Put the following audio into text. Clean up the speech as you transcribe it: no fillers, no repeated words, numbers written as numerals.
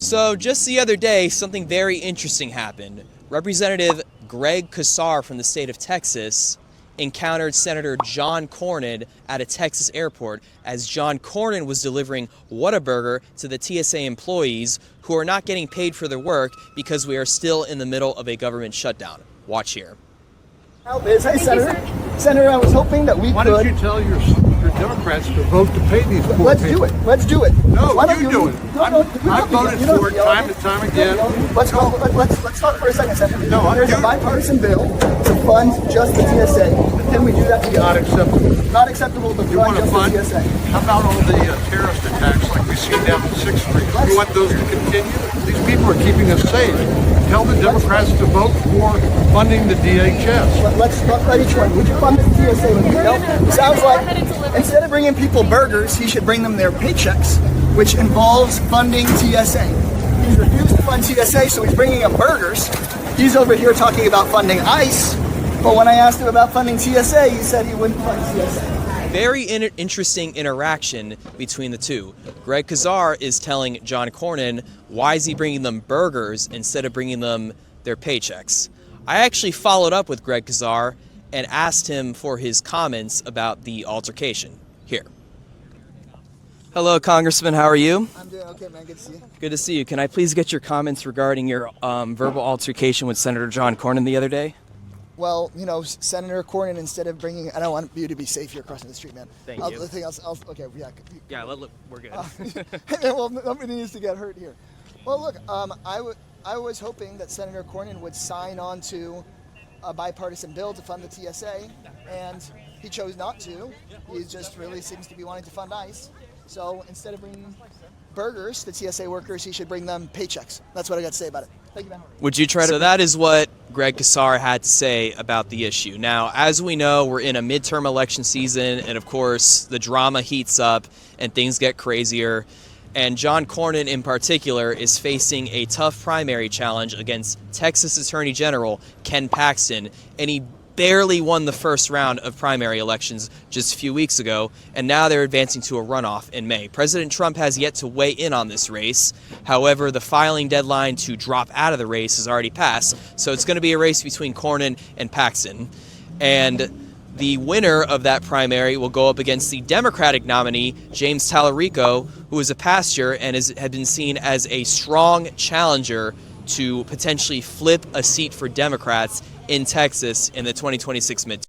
So just the other day, something very interesting happened. Representative Greg Casar from the state of Texas encountered Senator John Cornyn at a Texas airport as John Cornyn was delivering Whataburger to the TSA employees who are not getting paid for their work because we are still in the middle of a government shutdown. Watch here. Hey, Senator. Senator, I was hoping that we Why could... don't you tell your Democrats to vote to pay these poor Let's people? do it. Let's do it. No, Why don't you do it. I've voted for it time and time again. Let's talk for a second, Senator. No, There's a bipartisan bill to fund just the TSA. Can we do that together? Not acceptable. Not acceptable to You want fund to just fund? the TSA. How about all the terrorist attacks like we see down on 6th Street? You want those to continue? These people are keeping us safe. Tell the Democrats to vote for funding the DHS. Let's let each one. Would you fund the TSA? It sounds like instead of bringing people burgers, he should bring them their paychecks, which involves funding TSA. He's refused to fund TSA, so he's bringing them burgers. He's over here talking about funding ICE, but when I asked him about funding TSA, he said he wouldn't fund TSA. Very interesting interaction between the two. Greg Casar is telling John Cornyn, why is he bringing them burgers instead of bringing them their paychecks? I actually followed up with Greg Casar and asked him for his comments about the altercation. Here. Hello, Congressman. How are you? I'm doing okay, man. Good to see you. Good to see you. Can I please get your comments regarding your verbal altercation with Senator John Cornyn the other day? Well, you know, Senator Cornyn, instead of bringing, I don't want you to be safe here crossing the street, man. Thank you. The thing else, okay, yeah. Yeah, we're good. Well, nobody needs to get hurt here. Well, look, I was hoping that Senator Cornyn would sign on to a bipartisan bill to fund the TSA, and he chose not to. He just really seems to be wanting to fund ICE. So instead of bringing burgers to TSA workers, he should bring them paychecks. That's what I got to say about it. Thank you, man. Would you try to... So that is what Greg Casar had to say about the issue. Now, as we know, we're in a midterm election season, and of course, the drama heats up and things get crazier. And John Cornyn, in particular, is facing a tough primary challenge against Texas Attorney General Ken Paxton, and he barely won the first round of primary elections just a few weeks ago, and now they're advancing to a runoff in May. President Trump has yet to weigh in on this race. However, the filing deadline to drop out of the race has already passed, so it's going to be a race between Cornyn and Paxton. And the winner of that primary will go up against the Democratic nominee, James Tallarico, who is a pastor and had been seen as a strong challenger to potentially flip a seat for Democrats in Texas in the 2026 midterm.